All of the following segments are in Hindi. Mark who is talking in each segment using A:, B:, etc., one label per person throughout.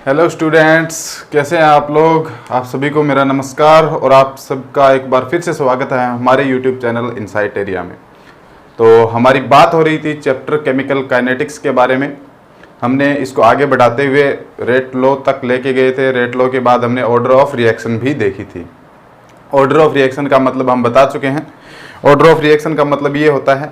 A: हेलो स्टूडेंट्स, कैसे हैं आप लोग। आप सभी को मेरा नमस्कार और आप सबका एक बार फिर से स्वागत है हमारे यूट्यूब चैनल इनसाइट एरिया में। तो हमारी बात हो रही थी चैप्टर केमिकल काइनेटिक्स के बारे में। हमने इसको आगे बढ़ाते हुए रेट लॉ तक लेके गए थे। रेट लॉ के बाद हमने ऑर्डर ऑफ रिएक्शन भी देखी थी। ऑर्डर ऑफ रिएक्शन का मतलब हम बता चुके हैं। ऑर्डर ऑफ रिएक्शन का मतलब ये होता है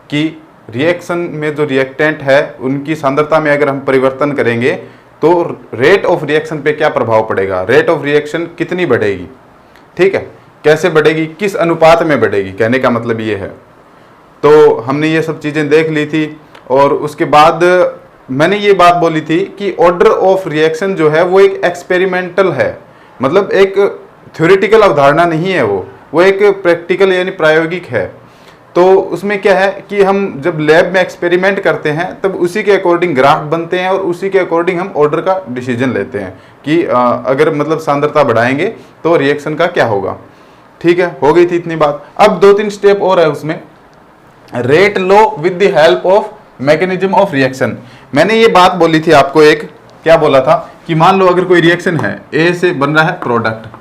A: कि रिएक्शन में जो रिएक्टेंट है उनकी सांद्रता में अगर हम परिवर्तन करेंगे तो रेट ऑफ रिएक्शन पे क्या प्रभाव पड़ेगा, रेट ऑफ रिएक्शन कितनी बढ़ेगी, ठीक है, कैसे बढ़ेगी, किस अनुपात में बढ़ेगी, कहने का मतलब ये है। तो हमने ये सब चीज़ें देख ली थी और उसके बाद मैंने ये बात बोली थी कि ऑर्डर ऑफ रिएक्शन जो है वो एक एक्सपेरिमेंटल है, मतलब एक थ्योरेटिकल अवधारणा नहीं है, वो एक प्रैक्टिकल यानी प्रायोगिक है। तो उसमें क्या है कि हम जब लैब में एक्सपेरिमेंट करते हैं तब उसी के अकॉर्डिंग ग्राफ बनते हैं और उसी के अकॉर्डिंग हम ऑर्डर का डिसीजन लेते हैं कि अगर मतलब सांद्रता बढ़ाएंगे तो रिएक्शन का क्या होगा। ठीक है, हो गई थी इतनी बात। अब 2-3 स्टेप और है उसमें। Rate law with the help of mechanism of reaction. मैंने ये बात बोली थी आपको, एक क्या बोला था कि मान लो अगर कोई रिएक्शन है, ए से बन रहा है प्रोडक्ट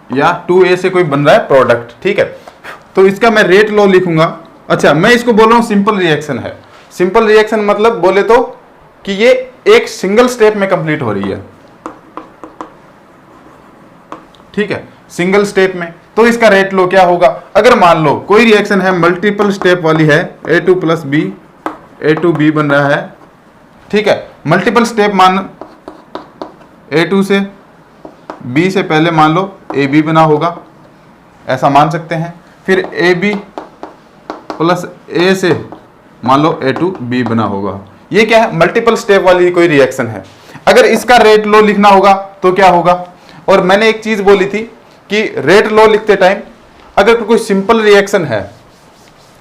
A: या 2A से कोई बन रहा है प्रोडक्ट, ठीक है, तो इसका मैं रेट लॉ लिखूंगा। अच्छा, मैं इसको बोल रहा हूं सिंपल रिएक्शन है। सिंपल रिएक्शन मतलब बोले तो कि ये एक सिंगल स्टेप में कंप्लीट हो रही है, ठीक है, सिंगल स्टेप में। तो इसका रेट लॉ क्या होगा। अगर मान लो कोई रिएक्शन है मल्टीपल स्टेप वाली है, A2 + B, A2B बन रहा है, ठीक है, मल्टीपल स्टेप मान A2 से B से पहले मान लो AB बना होगा, ऐसा मान सकते हैं। फिर AB + A से मान लो A2B बना होगा। ये क्या है, मल्टीपल स्टेप वाली कोई रिएक्शन है। अगर इसका रेट लॉ लिखना होगा तो क्या होगा। और मैंने एक चीज बोली थी कि रेट लॉ लिखते टाइम अगर कोई सिंपल रिएक्शन है,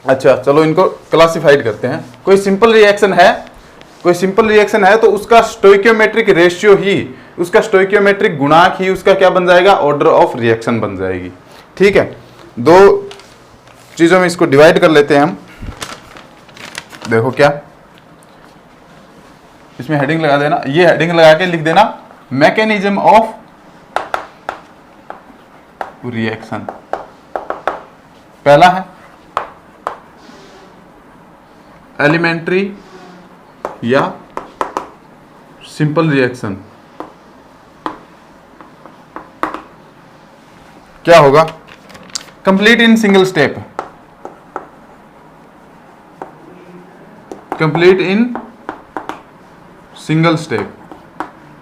A: अच्छा चलो इनको क्लासिफाइड करते हैं। कोई सिंपल रिएक्शन है तो उसका स्टोइकियोमेट्रिक रेशियो ही, उसका स्टोइकियोमेट्रिक गुणांक ही उसका क्या बन जाएगा, ऑर्डर ऑफ रिएक्शन बन जाएगी। ठीक है, दो चीजों में इसको डिवाइड कर लेते हैं हम। देखो क्या, इसमें हेडिंग लगा देना, ये हेडिंग लगा के लिख देना मैकेनिज्म ऑफ रिएक्शन। पहला है एलिमेंट्री या सिंपल रिएक्शन। क्या होगा, complete in single step, complete in single step,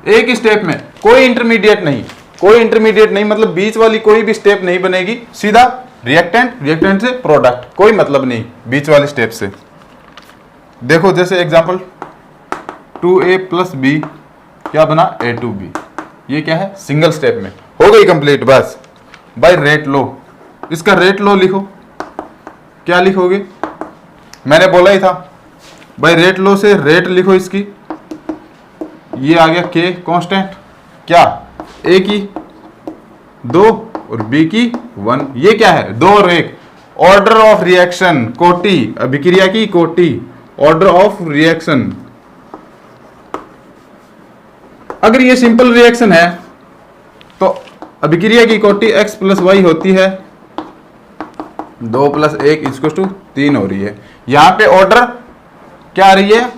A: एक स्टेप में, कोई इंटरमीडिएट नहीं, मतलब बीच वाली कोई भी स्टेप नहीं बनेगी, सीधा रिएक्टेंट से प्रोडक्ट, कोई मतलब नहीं बीच वाली स्टेप से। देखो जैसे एग्जांपल 2A + B क्या बना, A2B, ये क्या है, सिंगल स्टेप में हो गई कंप्लीट, बस बाय रेट लॉ। इसका रेट लॉ लिखो, क्या लिखोगे, मैंने बोला ही था बाय रेट लॉ से रेट लिखो इसकी, ये आ गया K कांस्टेंट, क्या A की 2 और B की 1, ये क्या है 2 और 1, ऑर्डर ऑफ रिएक्शन कोटि, अभिक्रिया की कोटि, ऑर्डर ऑफ रिएक्शन। अगर ये सिंपल रिएक्शन है तो अभिक्रिया की कोटि x + y होती है, 2 + 1 = 3 हो रही है। यहां पे ऑर्डर क्या आ रही है,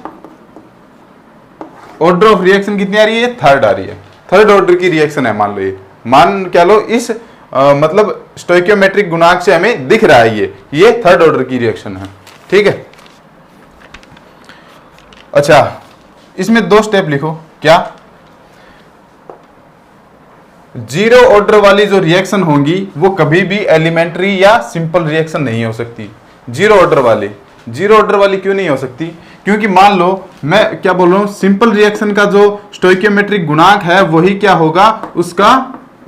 A: ऑर्डर ऑफ रिएक्शन कितनी आ रही है, थर्ड आ रही है, थर्ड ऑर्डर की रिएक्शन है। मान लो ये, मान क्या लो इस मतलब स्टोइकियोमेट्रिक गुणांक से हमें दिख रहा है ये थर्ड ऑर्डर की रिएक्शन है, ठीक है। अच्छा, इसमें 2 स्टेप लिखो, क्या, 0 ऑर्डर वाली जो रिएक्शन होंगी वो कभी भी एलिमेंट्री या सिंपल रिएक्शन नहीं हो सकती। 0 ऑर्डर वाली क्यों नहीं हो सकती, क्योंकि मान लो मैं क्या बोल रहा हूं, सिंपल रिएक्शन का जो स्टोइकियोमेट्रिक गुणांक है वही क्या होगा,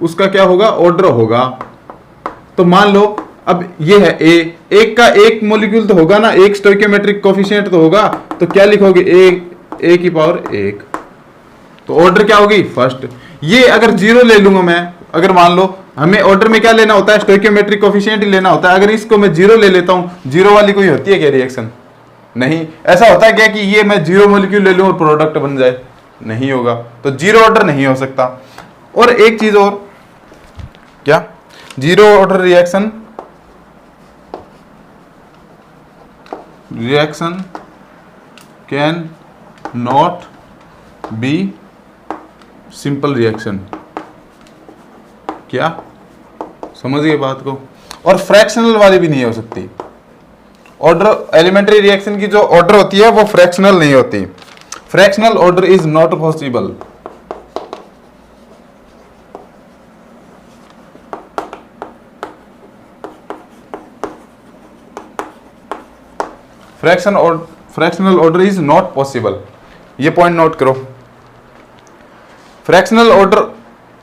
A: उसका क्या होगा, ऑर्डर होगा। तो मान लो अब ये है A, एक का एक मॉलिक्यूल तो होगा ना, एक स्टोइकियोमेट्रिक कोफिशिएंट तो होगा, तो क्या लिखोगे, A की पावर 1, तो ऑर्डर क्या होगी, फर्स्ट। ये अगर 0 ले लूंगा मैं, अगर मान लो हमें ऑर्डर में क्या लेना होता है, स्टोइकियोमेट्रिक कोफिशिएंट ही लेना होता है, अगर इसको मैं 0 ले लेता हूं, 0 वाली कोई होती है क्या रिएक्शन, नहीं। ऐसा होता है क्या कि ये मैं जीरो मॉलिक्यूल ले लूं और प्रोडक्ट बन जाए? नहीं होगा। तो जीरो ऑर्डर नहीं हो सकता। और एक चीज और, क्या? Zero order reaction can not be simple reaction. क्या समझिए बात को? और फ्रैक्शनल वाली भी नहीं हो सकती। ऑर्डर एलिमेंट्री रिएक्शन की जो ऑर्डर होती है वो फ्रैक्शनल नहीं होती। Fractional order is not possible. Fractional order is not possible. ये पॉइंट नोट करो। फ्रैक्शनल ऑर्डर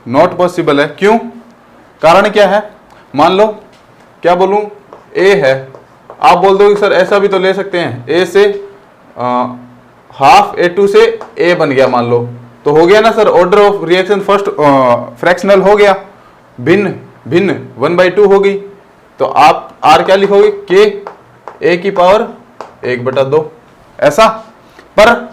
A: नॉट पॉसिबल है। क्यों? कारण क्या है? मान लो, क्या बोलूं, ए है, आप बोल दो कि सर ऐसा भी तो ले सकते हैं, ए से हाफ A2 से ए बन गया, मान लो, तो हो गया ना sir, order of reaction first fractional हो गया, भिन्न भिन्न 1/2 हो गई। तो आप आर क्या लिखोगे? के ए की पावर 1/2 ऐसा। पर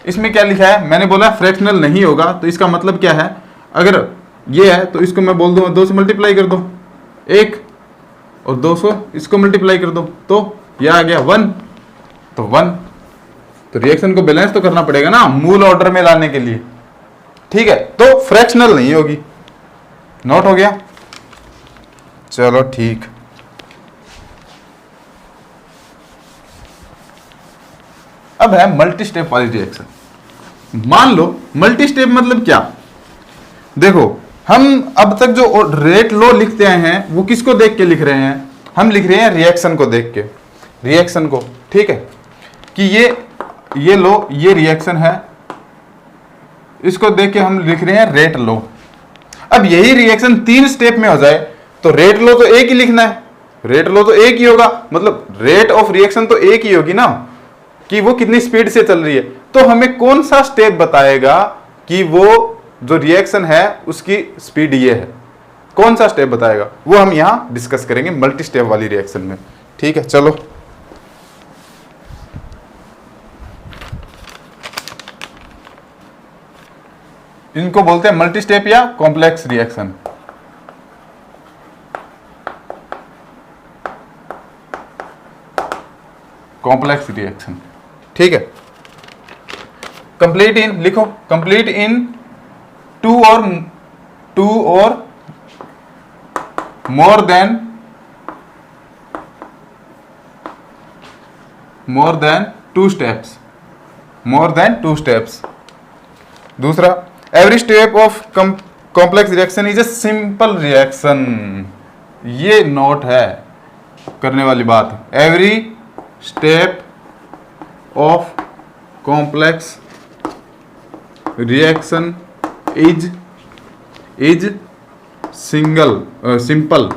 A: इसमें क्या लिखा है? मैंने बोला फ्रैक्शनल नहीं होगा, तो इसका मतलब क्या है? अगर ये है तो इसको मैं बोल दूंगा 2 से मल्टीप्लाई कर दो, 1 और 200 इसको मल्टीप्लाई कर दो, तो यह आ गया 1, तो 1। तो रिएक्शन को बैलेंस तो करना पड़ेगा ना मूल ऑर्डर में लाने के लिए, ठीक है? तो फ्रैक्शनल नहीं होगी। नोट हो गया? चलो ठीक। अब है मल्टी स्टेप वाली रिएक्शन। मान लो मल्टी स्टेप मतलब क्या? देखो, हम अब तक जो रेट लो लिखते हैं वो किसको देख के लिख रहे हैं? हम लिख रहे हैं रिएक्शन को देख के, रिएक्शन को, ठीक है? कि ये लो, ये रिएक्शन है, इसको देख के हम लिख रहे हैं रेट लो। अब यही रिएक्शन 3 स्टेप में हो जाए तो रेट लो तो एक ही लिखना है, रेट लो तो एक ही होगा, मतलब रेट ऑफ रिएक्शन तो एक ही होगी ना, कि वो कितनी स्पीड से चल रही है। तो हमें कौन सा स्टेप बताएगा कि वो जो रिएक्शन है उसकी स्पीड ये है? कौन सा स्टेप बताएगा? वो हम यहां डिस्कस करेंगे मल्टी स्टेप वाली रिएक्शन में, ठीक है? चलो, इनको बोलते हैं मल्टी स्टेप या कॉम्प्लेक्स रिएक्शन। कॉम्प्लेक्स रिएक्शन, ठीक है? कंप्लीट इन लिखो, कंप्लीट इन टू और मोर देन टू स्टेप्स। दूसरा, every step of complex reaction is a simple reaction. ये नोट है करने वाली बात। Every step of complex reaction is simple.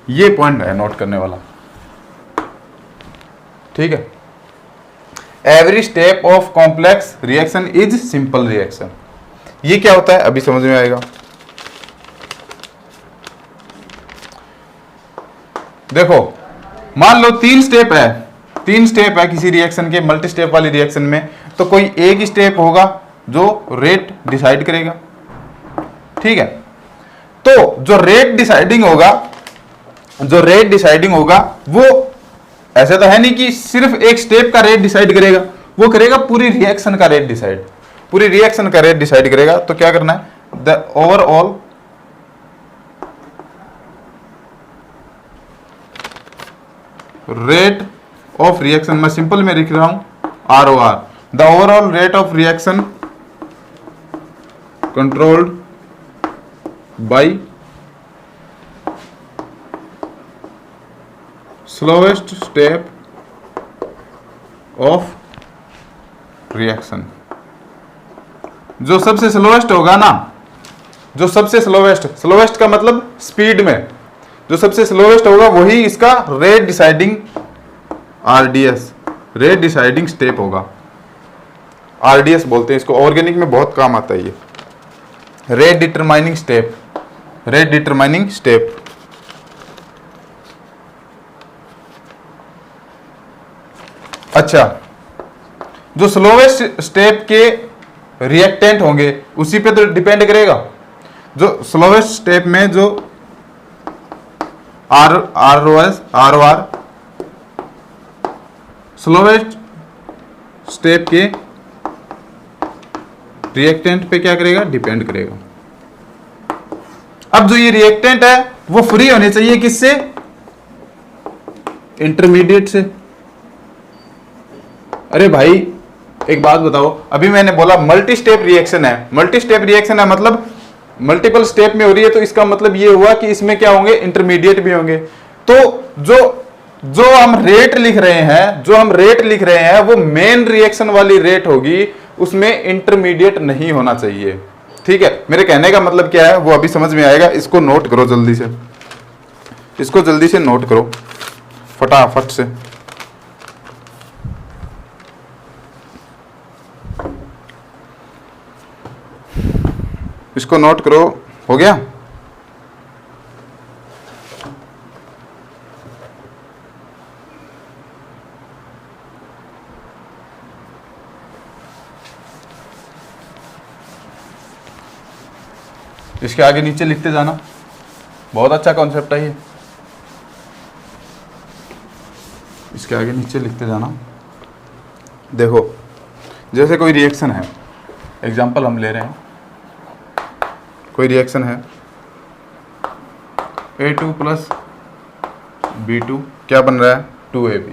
A: ये पॉइंट है नोट करने वाला, ठीक है? Every step of complex reaction is simple reaction. ये क्या होता है अभी समझ में आएगा। देखो, मान लो 3 स्टेप है किसी रिएक्शन के, मल्टी स्टेप वाली रिएक्शन में, तो कोई एक ही स्टेप होगा जो रेट डिसाइड करेगा, ठीक है? तो जो रेट डिसाइडिंग होगा वो ऐसा तो है नहीं कि सिर्फ एक स्टेप का रेट डिसाइड करेगा, वो करेगा पूरी रिएक्शन का रेट डिसाइड करेगा। तो क्या करना है? The overall rate of reaction, मैं सिंपल में लिख रहा हूं ROR, the overall rate of reaction controlled by slowest step of reaction. जो सबसे स्लोएस्ट होगा ना, जो सबसे स्लोएस्ट का मतलब स्पीड में जो सबसे स्लोएस्ट होगा वही इसका rate deciding RDS, rate deciding step होगा। RDS बोलते हैं इसको, ऑर्गेनिक में बहुत काम आता है ये, रेट डिटरमाइनिंग स्टेप। अच्छा, जो स्लोवेस्ट स्टेप के रिएक्टेंट होंगे उसी पे तो डिपेंड करेगा। जो स्लोवेस्ट स्टेप में जो आर आर स्लोवेस्ट स्टेप के रिएक्टेंट पे क्या करेगा, डिपेंड करेगा। अब जो ये रिएक्टेंट है वो फ्री होने चाहिए किससे, इंटरमीडिएट से। अरे भाई एक बात बताओ, अभी मैंने बोला मल्टी स्टेप रिएक्शन है, मल्टी स्टेप रिएक्शन है मतलब मल्टीपल स्टेप में हो रही है, तो इसका मतलब ये हुआ कि इसमें क्या होंगे, इंटरमीडिएट भी होंगे। तो जो हम रेट लिख रहे हैं वो मेन रिएक्शन वाली रेट होगी, उसमें इंटरमीडिएट नहीं होना चाहिए। ठीक है, मेरे कहने का मतलब क्या है वो अभी समझ में आएगा। इसको नोट करो जल्दी से, इसको जल्दी से नोट करो फटाफट से। इसको नोट करो, हो गया। इसके आगे नीचे लिखते जाना, बहुत अच्छा कॉन्सेप्ट है ये। इसके आगे नीचे लिखते जाना। देखो जैसे कोई रिएक्शन है, एग्जांपल हम ले रहे हैं, कोई रिएक्शन है A2 प्लस B2 क्या बन रहा है, 2AB।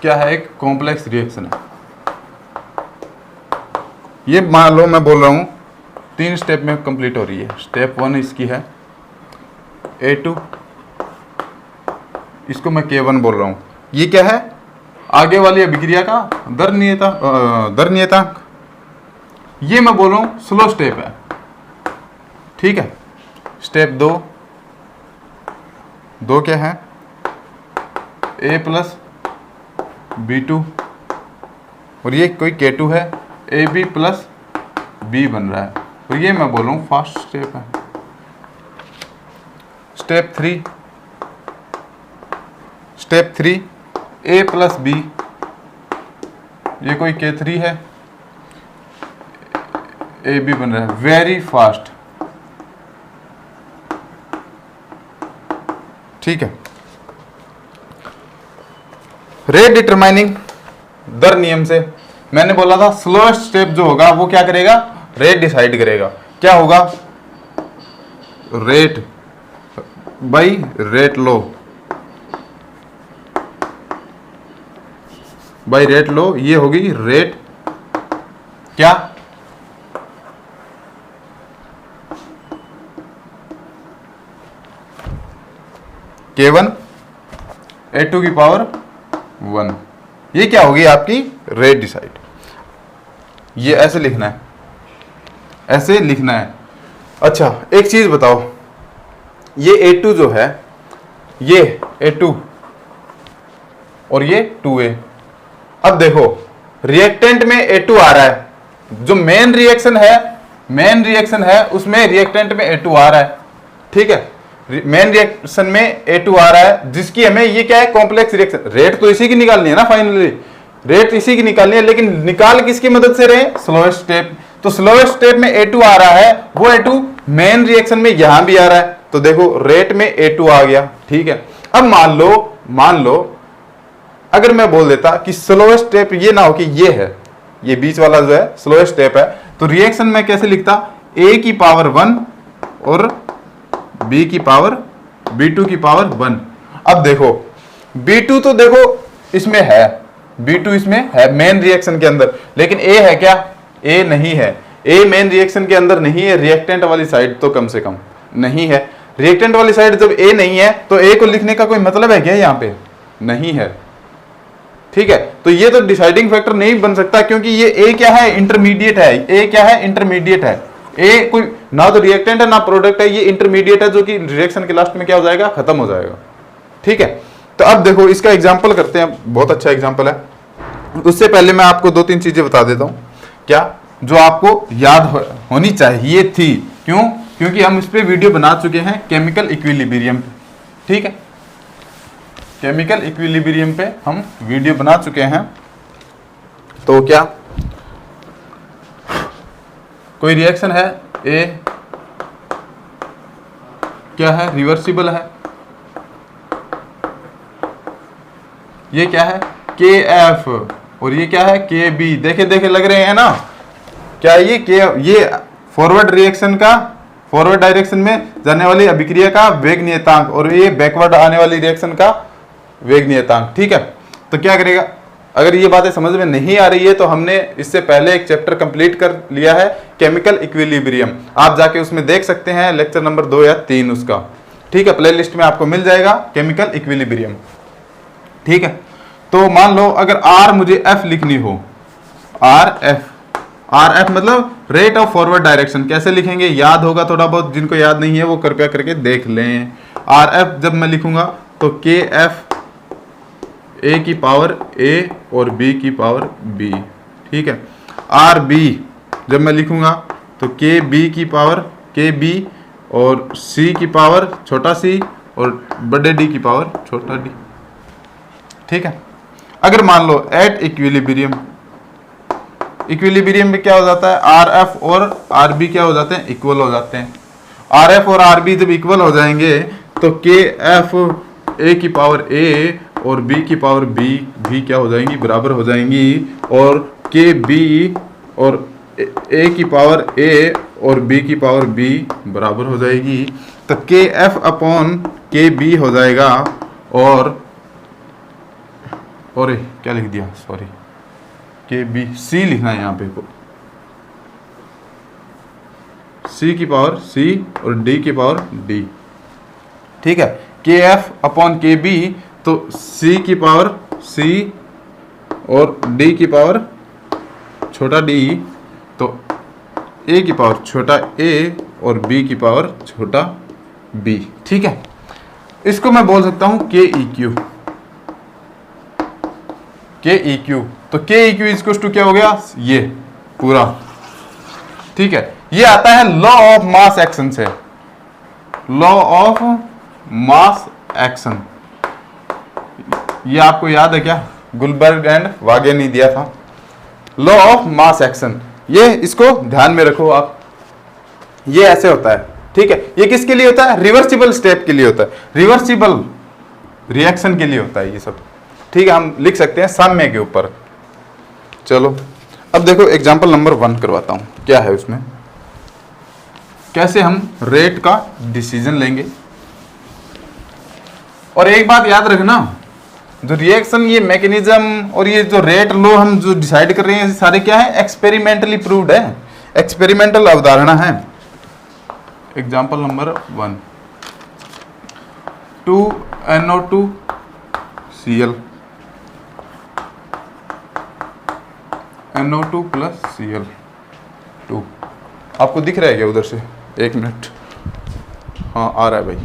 A: क्या है, एक कॉम्प्लेक्स रिएक्शन है। ये मान लो मैं बोल रहा हूं 3 स्टेप में कंप्लीट हो रही है। स्टेप 1 इसकी है A2, इसको मैं K1 बोल रहा हूं। ये क्या है, आगे वाली अभिक्रिया का दर नियतांक। ये मैं बोल रहा हूं स्लो स्टेप है। ठीक है, स्टेप 2 क्या है, A प्लस B2, और ये कोई K2 है, AB प्लस B बन रहा है, और ये मैं बोल रहा हूं फास्ट स्टेप है। स्टेप 3 A प्लस B, ये कोई K3 है, AB बन रहा है, वेरी फास्ट। ठीक है, रेट डिटरमाइनिंग दर नियम से मैंने बोला था स्लोएस्ट स्टेप जो होगा वो क्या करेगा, रेट डिसाइड करेगा। क्या होगा, रेट बाई रेट लो, बाई रेट लो, ये होगी रेट क्या, K1 A2 की पावर 1। ये क्या होगी आपकी रेट डिसाइड। ये ऐसे लिखना है, ऐसे लिखना है। अच्छा एक चीज बताओ, ये A2 जो है, ये A2 और ये 2A। अब देखो रिएक्टेंट में A2 आ रहा है, जो मेन रिएक्शन है उसमें रिएक्टेंट में A2 आ रहा है। ठीक है, मेन रिएक्शन में A2 आ रहा है, जिसकी हमें ये क्या है, कॉम्प्लेक्स रिएक्शन। रेट तो इसी की निकालनी है ना, फाइनली रेट इसी की निकालनी है, लेकिन निकाल किसकी मदद से रहे, स्लोएस्ट स्टेप। तो स्लोएस्ट स्टेप में A2 आ रहा है, वो A2 मेन रिएक्शन में यहां भी आ रहा है, तो देखो रेट में A2 आ गया। ठीक है, अब मान लो अगर मैं बोल देता कि स्लोएस्ट स्टेप ये ना हो कि ये है, ये बीच वाला जो है स्लोएस्ट स्टेप है, तो रिएक्शन में कैसे लिखता, A की पावर 1 और B की पावर B2 की पावर 1। अब देखो B2 तो देखो इसमें है, B2 इसमें है मेन रिएक्शन के अंदर, लेकिन A है क्या, A नहीं है। A मेन रिएक्शन के अंदर नहीं है, रिएक्टेंट वाली साइड तो कम से कम नहीं है। रिएक्टेंट वाली साइड जब A नहीं है तो A को लिखने का कोई मतलब है क्या, यहाँ पे नहीं है। ठीक है, तो ये तो डिसाइडिंग फैक्टर नहीं बन सकता, क्योंकि ये A क्या है, इंटरमीडिएट है। A क्या है, इंटरमीडिएट है। A कोई ना तो रिएक्टेंट है ना प्रोडक्ट है, ये इंटरमीडिएट है, जो कि रिएक्शन के लास्ट में क्या हो जाएगा, खत्म हो जाएगा। ठीक है, तो अब देखो इसका एग्जाम्पल करते हैं, बहुत अच्छा एग्जाम्पल है। उससे पहले मैं आपको 2-3 चीजें बता देता हूं, क्या जो आपको याद होनी चाहिए थी। क्यों, क्योंकि हम इस पे वीडियो बना चुके हैं केमिकल इक्विलिब्रियम। ठीक है, केमिकल इक्विलिब्रियम पे हम वीडियो बना चुके हैं। तो क्या कोई रिएक्शन है ए, क्या है, रिवर्सिबल है, ये क्या है KF, और ये क्या है KB। देखे देखे लग रहे हैं ना, क्या ये फॉरवर्ड रिएक्शन का, फॉरवर्ड डायरेक्शन में जाने वाली अभिक्रिया का वेग नियतांक, और ये बैकवर्ड आने वाली रिएक्शन का वेग नियतांक। ठीक है, तो क्या करेगा, अगर ये बातें समझ में नहीं आ रही है तो हमने इससे पहले एक चैप्टर कंप्लीट कर लिया है, केमिकल इक्विलिब्रियम। आप जाके उसमें देख सकते हैं, लेक्चर नंबर 2 या 3 उसका। ठीक है, प्लेलिस्ट में आपको मिल जाएगा केमिकल इक्विलिब्रियम। ठीक है, तो मान लो अगर R मुझे F लिखनी हो, RF मतलब रेट ऑफ फॉरवर्ड डायरेक्शन। कैसे लिखेंगे, याद होगा थोड़ा बहुत, जिनको याद नहीं है वो कृपया करके देख लें। RF जब मैं लिखूंगा तो KF A की पावर A और B की पावर B। ठीक है, RB जब मैं लिखूंगा तो KB की पावर KB और C की पावर छोटा c और बड़े D की पावर छोटा d। ठीक है, अगर मान लो एट इक्विलिब्रियम, इक्विलिब्रियम में क्या हो जाता है, RF और RB क्या हो जाते हैं, इक्वल हो जाते हैं। RF और RB जब इक्वल हो जाएंगे तो KF A की पावर A और B की पावर B भी क्या हो जाएंगी, बराबर हो जाएंगी, और KB और A की पावर A और B की पावर B बराबर हो जाएगी। तो KF अपॉन KB हो जाएगा, और क्या लिख दिया, सॉरी, KB C लिखना है यहाँ पे, C की पावर C और D की पावर D। ठीक है, KF अपॉन KB, तो C की पावर C और D की पावर छोटा d, तो A की पावर छोटा a और B की पावर छोटा b। ठीक है, इसको मैं बोल सकता हूं KEQ। तो KEQ इक्वल्स टू क्या हो गया, ये पूरा। ठीक है, ये आता है लॉ ऑफ मास एक्शन से, लॉ ऑफ मास एक्शन। ये आपको याद है क्या, गुलबर्ग एंड वागे ने दिया था, लॉ ऑफ मास एक्शन। ये इसको ध्यान में रखो आप, ये ऐसे होता है। ठीक है, ये किसके लिए होता है, रिवर्सिबल स्टेप के लिए होता है, रिवर्सिबल रिएक्शन के लिए होता है ये सब। ठीक है, हम लिख सकते हैं साम्य के ऊपर। चलो अब देखो एग्जांपल नंबर 1 करवाता हूं, क्या है उसमें, कैसे हम रेट का डिसीजन लेंगे। और एक बात याद रखना, जो रिएक्शन, ये मैकेनिज्म और ये जो रेट लो हम जो डिसाइड कर रहे हैं, सारे क्या है, एक्सपेरिमेंटली प्रूव्ड है, एक्सपेरिमेंटल अवधारणा है। Example number 1, 2NO2Cl, NO2 plus Cl2। आपको दिख रहा है क्या उधर से, एक मिनट, हाँ आ रहा है भाई।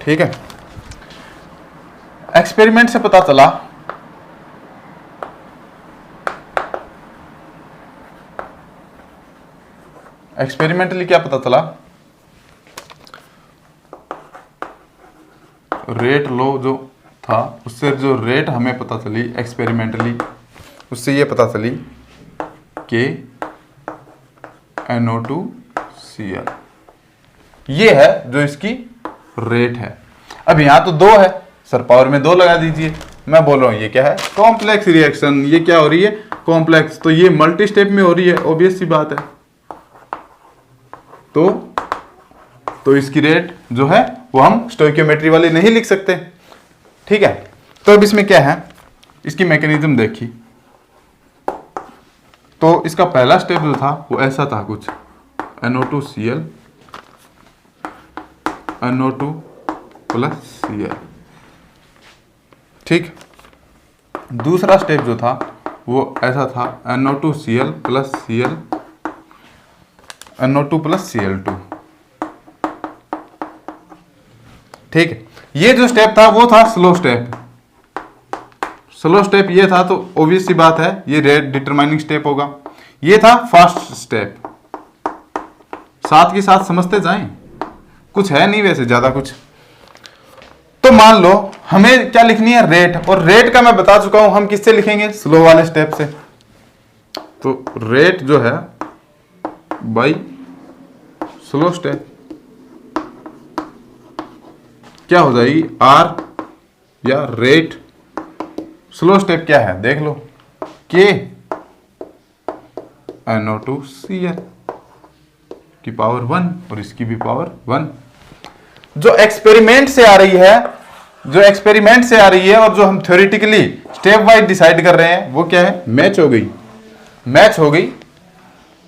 A: ठीक है, एक्सपेरिमेंट से पता चला एक्सपेरिमेंटली क्या पता चला, रेट लो जो था उससे जो रेट हमें पता चली एक्सपेरिमेंटली, उससे ये पता चली कि NO2Cl ये है जो इसकी रेट है। अब यहां तो 2 है सर, पावर में 2 लगा दीजिए। मैं बोल रहा हूं ये क्या है, कॉम्प्लेक्स रिएक्शन। ये क्या हो रही है, कॉम्प्लेक्स, तो ये मल्टी स्टेप में हो रही है, ऑब्वियस सी बात है। तो इसकी रेट जो है वो हम स्टोइकियोमेट्री वाली नहीं लिख सकते। ठीक है, तो अब इसमें क्या है, इसकी मैकेनिज्म देखी तो इसका पहला स्टेप जो था वो ऐसा था कुछ, NO2Cl, NO2 प्लस Cl। ठीक, दूसरा स्टेप जो था वो ऐसा था, NO2Cl plus Cl, NO2 plus Cl2। ठीक है, ये जो स्टेप था वो था स्लो स्टेप। स्लो स्टेप ये था, तो ऑब्वियस सी बात है ये रेट डिटरमाइनिंग स्टेप होगा। ये था फास्ट स्टेप। साथ के साथ समझते जाएं, कुछ है नहीं वैसे ज्यादा कुछ। तो मान लो हमें क्या लिखनी है, रेट, और रेट का मैं बता चुका हूं हम किससे लिखेंगे, स्लो वाले स्टेप से। तो रेट जो है बाई स्लो स्टेप क्या हो जाएगी, आर या रेट स्लो स्टेप क्या है देख लो, के NO2Cl की पावर 1 और इसकी भी पावर 1। जो एक्सपेरिमेंट से आ रही है, और जो हम थ्योरेटिकली स्टेप वाइज डिसाइड कर रहे हैं वो क्या है, मैच हो गई।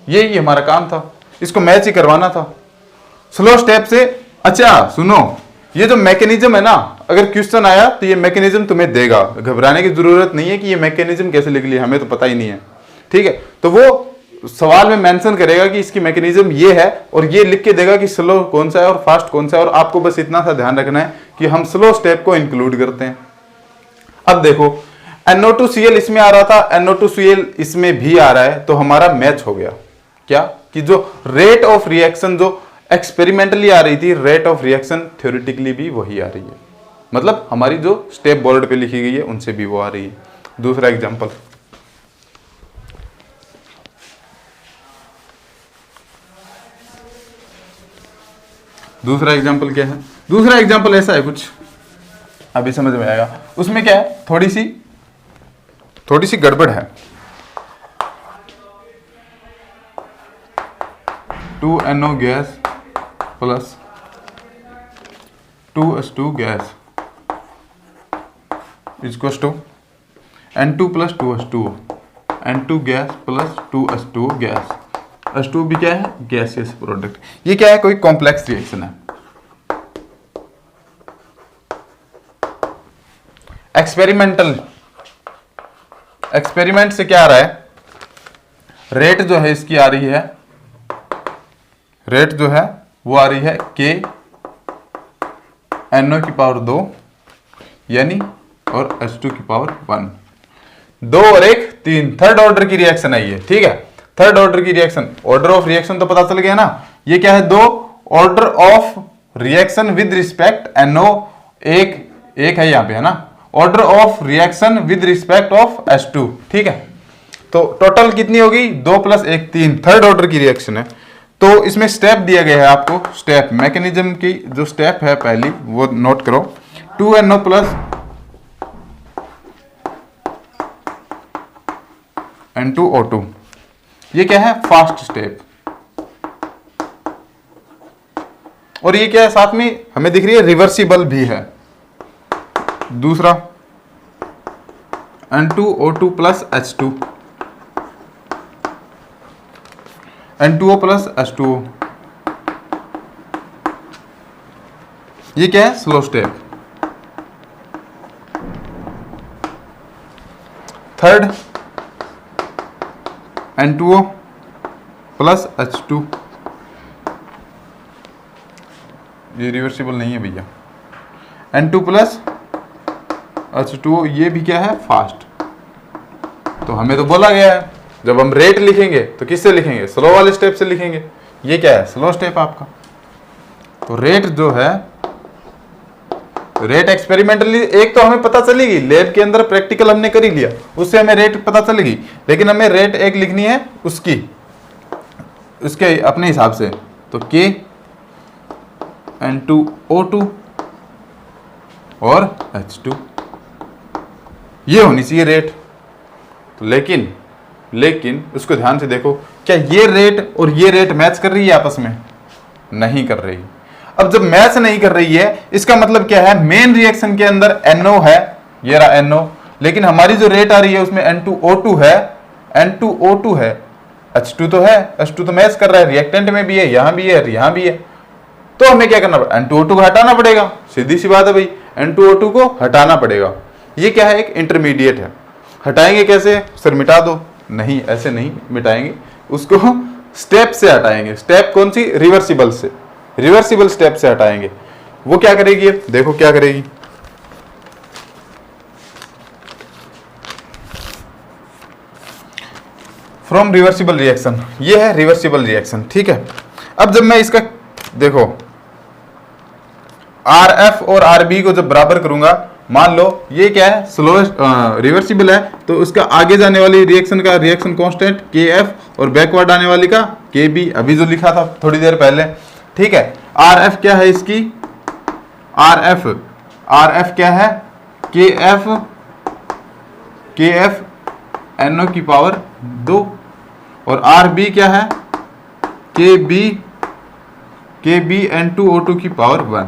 A: यही हमारा काम था, इसको मैच ही करवाना था स्लो स्टेप से। अच्छा सुनो, ये जो मैकेनिज्म है ना, अगर क्वेश्चन आया तो ये मैकेनिज्म तुम्हें देगा, घबराने की जरूरत नहीं है कि ये मैकेनिज्म कैसे लिख लिया, हमें तो पता ही नहीं है, ठीक है। तो वो सवाल में मेंशन करेगा कि इसकी मैकेनिज्म ये है, और ये लिख के देगा कि स्लो कौन सा है और फास्ट कौन सा है, और आपको बस इतना सा ध्यान रखना है कि हम स्लो स्टेप को इंक्लूड करते हैं। अब देखो NO2Cl इसमें आ रहा था, NO2Cl इसमें भी आ रहा है, तो हमारा मैच हो गया। क्या कि जो रेट ऑफ रिएक्शन जो एक्सपेरिमेंटली आ रही थी, रेट ऑफ रिएक्शन थ्योरेटिकली भी वही आ रही है, मतलब हमारी जो स्टेप बोर्ड पे लिखी गई है उनसे भी वो आ रही है। दूसरा एग्जांपल, क्या है, दूसरा एग्जांपल ऐसा है कुछ, अभी समझ में आएगा। उसमें क्या है, थोड़ी सी गड़बड़ है। 2NO gas plus 2H2 gas equals to N2 plus 2H2O, N2 gas plus 2H2O gas. H2 भी क्या है, गैसियस प्रोडक्ट। ये क्या है, कोई कॉम्प्लेक्स रिएक्शन है। एक्सपेरिमेंट से क्या आ रहा है, रेट जो है इसकी आ रही है, रेट जो है वो आ रही है K NO की पावर 2 यानी, और H2 की पावर 1, 2 और 1 3, थर्ड ऑर्डर की रिएक्शन है ये, ठीक है। थर्ड ऑर्डर की रिएक्शन, ऑर्डर ऑफ रिएक्शन तो पता चल गया ना, ये क्या है, 2 order of reaction with respect NO, एक है यहां पे, है ना, order of reaction with respect of H2, ठीक है। तो टोटल कितनी होगी, 2 + 1 3, थर्ड ऑर्डर की रिएक्शन है। तो इसमें स्टेप दिया गया है आपको, स्टेप मैकेनिज्म की जो स्टेप है पहली वो नोट करो, 2NO प्लस N2O2, ये क्या है, फास्ट स्टेप। और ये क्या है, साथ में हमें दिख रही है रिवर्सिबल भी है। दूसरा N2O2 plus H2, N2O plus H2O, ये क्या है, slow step. Third N2O plus H2, ये रिवर्सिबल नहीं है भैया। N2 प्लस H2O, ये भी क्या है, फास्ट। तो हमें तो बोला गया है जब हम रेट लिखेंगे तो किससे लिखेंगे, स्लो वाले स्टेप से लिखेंगे। ये क्या है, स्लो स्टेप आपका। तो रेट जो है, रेट एक्सपेरिमेंटली एक तो हमें पता चलेगी, लैब के अंदर प्रैक्टिकल हमने कर ही लिया, उससे हमें रेट पता चलेगी, लेकिन हमें रेट एक लिखनी है उसके अपने हिसाब से। तो K N2O2 और H2, ये होनी चाहिए रेट। तो लेकिन उसको ध्यान से देखो, क्या ये रेट और ये रेट मैच कर रही है आपस में, नहीं कर रही। अब जब मैच नहीं कर रही है, इसका मतलब क्या है, मेन रिएक्शन के अंदर NO है, ये रहा NO, लेकिन हमारी जो रेट आ रही है उसमें N2O2 है, H2 तो है, H2 तो मैच कर रहा है, रिएक्टेंट में भी है, यहां भी है, यहां भी है। तो हमें क्या करना पड़ेगा, N2O2 को हटाना पड़ेगा, सीधी सी बात है भाई, N2O2 को हटाना पड़ेगा। ये क्या है, एक इंटरमीडिएट है। हटाएंगे कैसे, सर मिटा दो, नहीं ऐसे नहीं मिटाएंगे, उसको स्टेप से हटाएंगे। स्टेप कौन सी, रिवर्सिबल से, रिवर्सिबल स्टेप से हटाएंगे। वो क्या करेगी, देखो क्या करेगी, फ्रॉम रिवर्सिबल रिएक्शन, ये है रिवर्सिबल रिएक्शन, ठीक है। अब जब मैं इसका देखो आर एफ और आर बी को जब बराबर करूंगा, मान लो ये क्या है, स्लोएस्ट रिवर्सिबल है, तो उसका आगे जाने वाली रिएक्शन का रिएक्शन कांस्टेंट के एफ और बैकवर्ड आने वाली का के बी, अभी जो लिखा था थोड़ी देर पहले। ठीक है, आर एफ क्या है इसकी, आर एफ क्या है, के एफ एनओ की पावर 2, और आर बी क्या है, K B N two O two की पावर 1।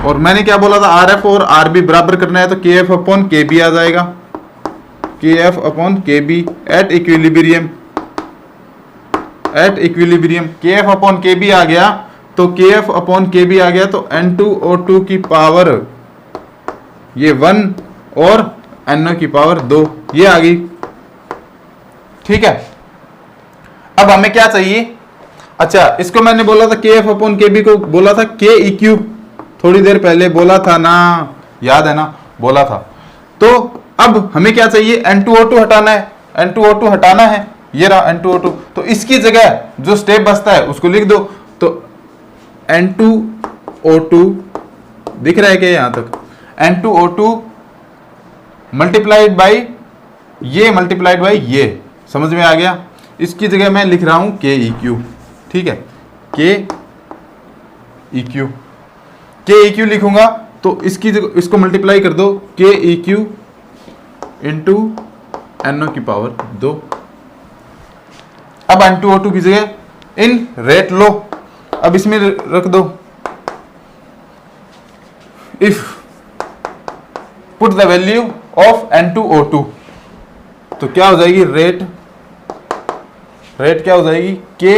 A: और मैंने क्या बोला था, आर एफ और आर बी बराबर करना है, तो K F upon K B आ जाएगा, K F upon K B at equilibrium, K F upon K B आ गया, तो K F upon K B आ गया, तो N2O2 की पावर ये 1 और NO की पावर 2 ये आ गई। ठीक है, अब हमें क्या चाहिए, अच्छा इसको मैंने बोला था के एफ अपॉन के बी को बोला था के ई क्यू, थोड़ी देर पहले बोला था ना, याद है ना, बोला था। तो अब हमें क्या चाहिए, N2O2 हटाना है, N2O2 हटाना है, ये रहा N2O2, तो इसकी जगह जो स्टेप बचता है उसको लिख दो, तो N2O2 दिख रहा है क्या यहां तक, N2O2 मल्टीप्लाइड बाई ये, समझ में आ गया। इसकी जगह मैं लिख रहा हूं के ई क्यू, ठीक है, के ई क्यू लिखूंगा, तो इसकी जगह इसको मल्टीप्लाई कर दो, के ई क्यू इंटू एनओ की पावर 2। अब N2O2 की जगह इन रेट लो, अब इसमें रख दो, if put the value of N2O2, तो क्या हो जाएगी, रेट क्या हो जाएगी, के,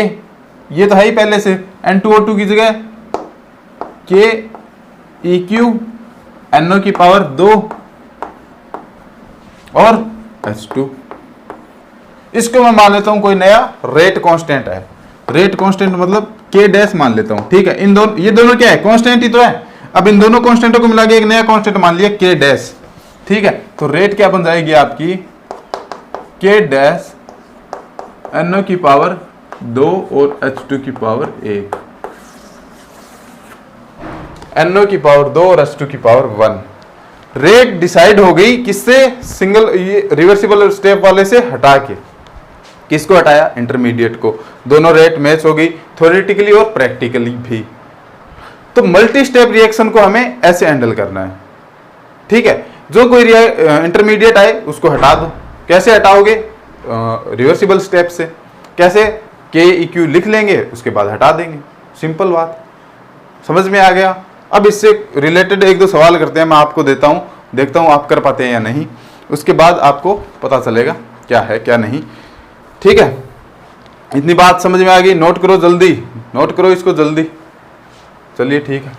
A: ये तो है ही पहले से, N2O2 की जगह के ई क्यू एनओ की पावर 2 और H2, इसको मैं मान लेता हूं कोई नया रेट कांस्टेंट है, रेट कांस्टेंट मतलब के डैश मान लेता हूं। ठीक है, इन दोनों, ये दोनों क्या है, कांस्टेंट ही तो है। अब इन दोनों कांस्टेंटों को मिला के एक नया कांस्टेंट मान लिया के डैश। ठीक है, तो रेट क्या बन जाएगी आपकी, के डैश एनओ की पावर 2 और H2 की पावर 1, NO की पावर 2 और H2 की पावर 1। रेट डिसाइड हो गई किससे, सिंगल ये रिवर्सिबल स्टेप वाले से हटा के, किसको हटाया, इंटरमीडिएट को। दोनों रेट मैच हो गई, थ्योरेटिकली और प्रैक्टिकली भी। तो मल्टी स्टेप रिएक्शन को हमें ऐसे हैंडल करना है। ठीक है, जो कोई इंटरमीडिएट आए उसको हटा दो। कैसे हटाओगे, रिवर्सिबल स्टेप से। कैसे, के ई क्यू लिख लेंगे, उसके बाद हटा देंगे, सिंपल बात, समझ में आ गया। अब इससे रिलेटेड एक दो सवाल करते हैं, मैं आपको देता हूं, देखता हूं आप कर पाते हैं या नहीं, उसके बाद आपको पता चलेगा क्या है क्या नहीं। ठीक है, इतनी बात समझ में आ गई, नोट करो जल्दी, नोट करो इसको जल्दी। चलिए ठीक है,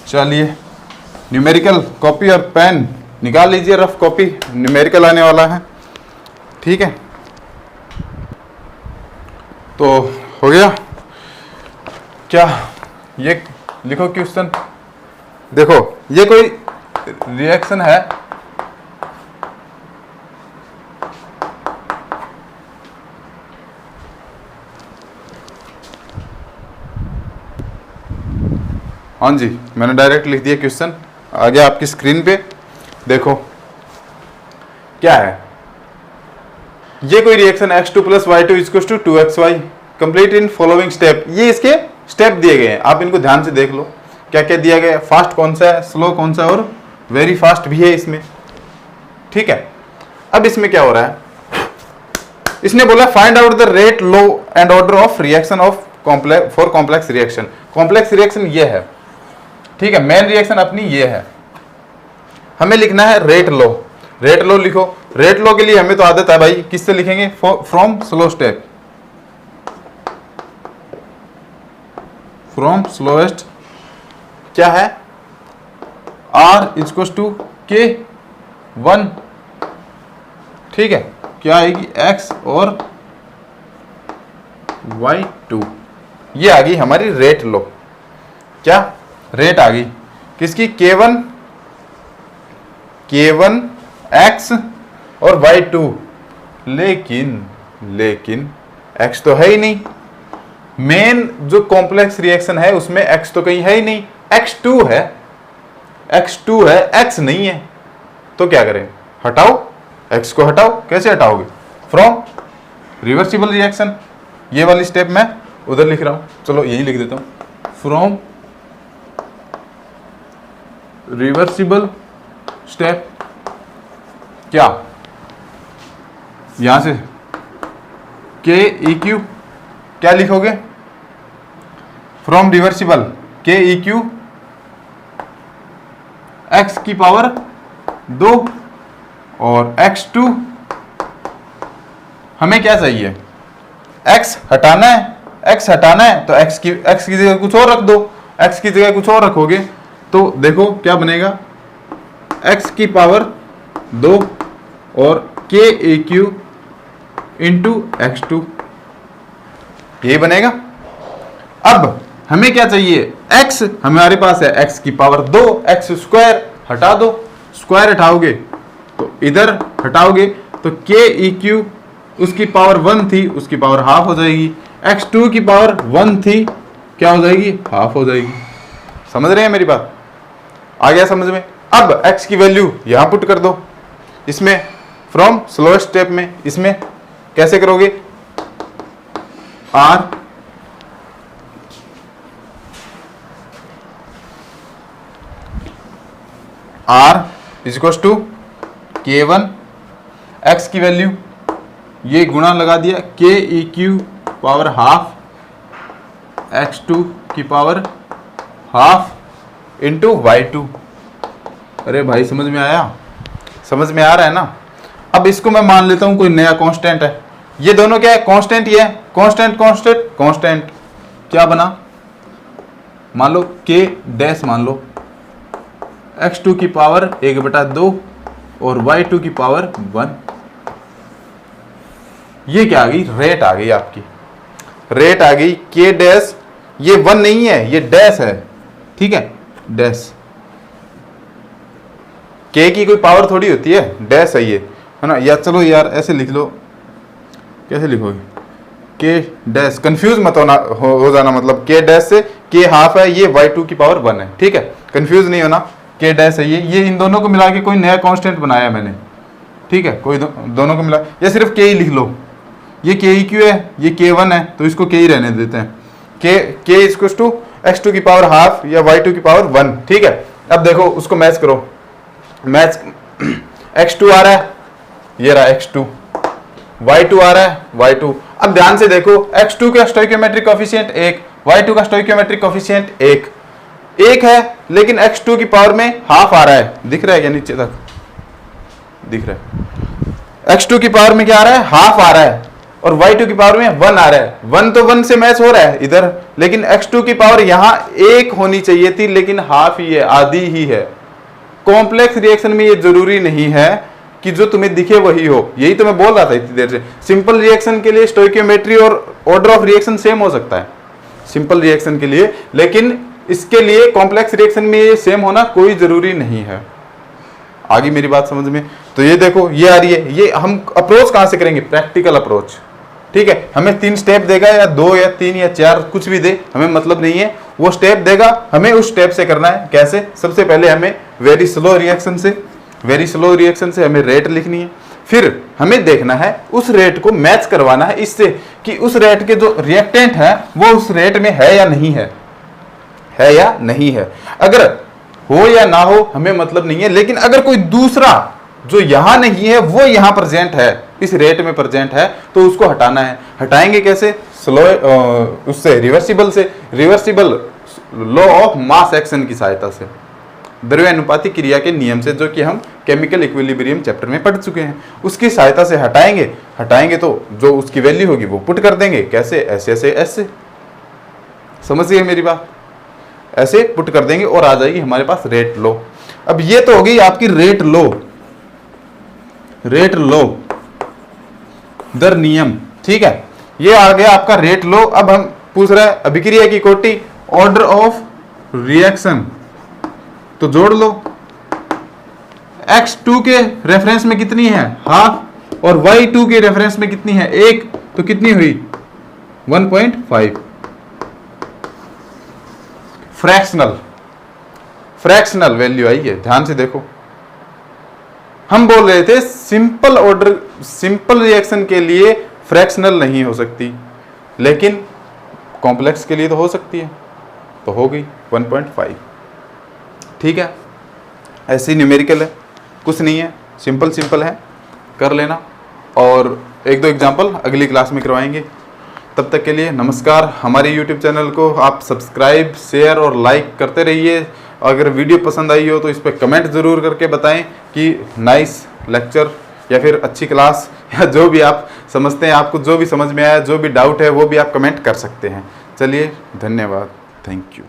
A: चलिए न्यूमेरिकल कॉपी और पेन निकाल लीजिए, रफ कॉपी, न्यूमेरिकल आने वाला है। ठीक है, तो हो गया क्या, ये लिखो क्वेश्चन, देखो ये कोई रिएक्शन है, हाँ जी, मैंने डायरेक्ट लिख दिया क्वेश्चन, आ गया आपकी स्क्रीन पे। देखो क्या है, ये कोई reaction x2 plus y2 equals to 2xy complete in following step. ये इसके स्टेप दिए गए हैं, आप इनको ध्यान से देख लो क्या क्या दिया गया है, फास्ट कौन सा है, स्लो कौन सा है, और वेरी फास्ट भी है इसमें। ठीक है, अब इसमें क्या हो रहा है, इसने बोला find out the rate, low and order of reaction of for complex reaction. Complex reaction ये है, ठीक है, मेन रिएक्शन अपनी ये है, हमें लिखना है रेट लो। रेट लो लिखो, रेट लो के लिए हमें तो आदत है भाई, किससे लिखेंगे, from slow step, from slowest क्या है, R इक्वल्स टू K1। ठीक है, क्या आएगी, X और Y2, ये आ गई हमारी रेट लो। क्या, रेट आ गई, किसकी, K1 X और Y2, लेकिन X तो है ही नहीं, मेन जो कॉम्प्लेक्स रिएक्शन है उसमें X तो कहीं है ही नहीं, X2 है, X नहीं है। तो क्या करें, हटाओ, X को हटाओ। कैसे हटाओगे, फ्रॉम रिवर्सिबल रिएक्शन। ये वाली स्टेप मैं उधर लिख रहा हूं, चलो यही लिख देता हूं, फ्रॉम रिवर्सिबल स्टेप। क्या, यहां से KEQ क्या लिखोगे, फ्रॉम रिवर्सिबल KEQ x की पावर 2 और x2 हमें क्या चाहिए, x हटाना है तो x की जगह कुछ और रख दो, x की जगह कुछ और रखोगे तो देखो क्या बनेगा, x की पावर 2 और KEQ इंटू x2, ये बनेगा। अब हमें क्या चाहिए, x हमारे पास है, x की पावर 2, x स्क्वायर हटा दो, स्क्वायर हटाओगे तो इधर हटाओगे तो KEQ उसकी पावर 1 थी, उसकी पावर हाफ हो जाएगी, x2 की पावर 1 थी, क्या हो जाएगी, हाफ हो जाएगी। समझ रहे हैं मेरी बात, आ गया समझ में। अब x की वैल्यू यहां पुट कर दो, इसमें फ्रॉम स्लोएस्ट स्टेप में, इसमें कैसे करोगे, R is equals to K1 x की वैल्यू, ये गुणा लगा दिया, KEQ पावर हाफ, x2 की पावर हाफ इंटू Y2। अरे भाई समझ में आया, समझ में आ रहा है ना। अब इसको मैं मान लेता हूं कोई नया कांस्टेंट है, ये दोनों क्या है, कांस्टेंट, ये कांस्टेंट क्या बना, मान लो K डैश मान लो, x2 की पावर 1/2 और y2 की पावर 1। ये क्या आ गई, रेट आ गई आपकी, रेट आ गई K डैश, ये 1 नहीं है, ये डैश है, ठीक है, डैश, K की कोई पावर थोड़ी होती है, डैश है ये, है ना। या चलो यार ऐसे लिख लो, कैसे लिखोगे, K डैश, कंफ्यूज मत हो जाना, मतलब K डैश से K हाफ है, ये y2 की पावर 1 है, ठीक है, कंफ्यूज नहीं होना, K डैश है ये इन दोनों को मिला के कोई नया कांस्टेंट बनाया मैंने, ठीक है, कोई दोनों को मिला, या सिर्फ K ही लिख लो, ये KEQ है, ये K1 है, तो इसको K ही रहने देते हैं, K इक्वल्स टू x2 की पावर हाफ या y2 की पावर 1, ठीक है। अब देखो उसको मैच करो, मैच x2 आ रहा है, ये रहा x2, y2 आ रहा है, y2। अब ध्यान से देखो, x2 का स्टोइकियोमेट्रिक कोएफिशिएंट 1, y2 का स्टोइकियोमेट्रिक कोएफिशिएंट 1 है, लेकिन x2 की पावर में हाफ आ रहा है, दिख रहा है क्या, नीचे तक दिख रहा है, x2 की पावर में क्या आ रहा है, हाफ आ रहा है, और y2 की पावर में 1 आ रहा है, 1 तो 1 से मैच हो रहा है इधर, लेकिन x2 की पावर यहां 1 होनी चाहिए थी, लेकिन हाफ ही है, आधी ही है। कॉम्प्लेक्स रिएक्शन में ये जरूरी नहीं है कि जो तुम्हें दिखे वही हो, यही तो मैं बोल रहा था इतनी देर से। सिंपल रिएक्शन के लिए स्टोइकियोमेट्री और ऑर्डर ऑफ रिएक्शन सेम हो सकता है सिंपल रिएक्शन के लिए, लेकिन इसके लिए कॉम्प्लेक्स रिएक्शन में ये सेम होना कोई जरूरी नहीं है। आगे मेरी बात समझ में, तो ये देखो ये आ रही है, ये हम अप्रोच कहां से करेंगे, प्रैक्टिकल अप्रोच, ठीक है। हमें 3 स्टेप देगा, या 2 या 3 या 4 कुछ भी दे, हमें मतलब नहीं है, वो स्टेप देगा, हमें उस स्टेप से करना है। कैसे, सबसे पहले हमें वेरी स्लो रिएक्शन से हमें रेट लिखनी है, फिर हमें देखना है उस रेट को मैच करवाना है इससे कि उस रेट के जो रिएक्टेंट है वो उस रेट में है या नहीं है, अगर हो या ना हो हमें मतलब नहीं है, लेकिन अगर कोई दूसरा जो यहां नहीं है वो यहां प्रेजेंट है, इस रेट में प्रेजेंट है, तो उसको हटाना है। हटाएंगे कैसे, स्लो उससे, reversible law of mass action की सहायता से, द्रव्यानुपातिक क्रिया के नियम से, जो कि हम केमिकल इक्विलिब्रियम चैप्टर में पढ़ चुके हैं, उसकी सहायता से हटाएंगे तो जो उसकी वैल्यू होगी वो पुट कर देंगे। कैसे, ऐसे समझिए मेरी बात, ऐसे पुट कर देंगे और आ जाएगी हमारे पास रेट लो। अब ये तो हो गई आपकी रेट लो दर नियम, ठीक है, ये आ गया आपका रेट लो। अब हम पूछ रहे हैं अभिक्रिया की कोटि, ऑर्डर ऑफ रिएक्शन तो जोड़ लो। x2 के रेफरेंस में कितनी है, हाफ, और y2 के रेफरेंस में कितनी है, 1, तो कितनी हुई 1.5। फ्रैक्शनल वैल्यू आई है, ध्यान से देखो। हम बोल रहे थे सिंपल ऑर्डर, सिंपल रिएक्शन के लिए फ्रैक्शनल नहीं हो सकती, लेकिन कॉम्प्लेक्स के लिए तो हो सकती है, तो हो गई 1.5। ठीक है, ऐसी न्यूमेरिकल है, कुछ नहीं है, सिंपल है, कर लेना। और एक दो एग्जांपल अगली क्लास में करवाएंगे। तब तक के लिए नमस्कार। हमारे YouTube चैनल को आप सब्सक्राइब, शेयर और लाइक करते रहिए। अगर वीडियो पसंद आई हो तो इस पर कमेंट ज़रूर करके बताएं कि नाइस लेक्चर या फिर अच्छी क्लास, या जो भी आप समझते हैं, आपको जो भी समझ में आया, जो भी डाउट है वो भी आप कमेंट कर सकते हैं। चलिए, धन्यवाद, थैंक यू।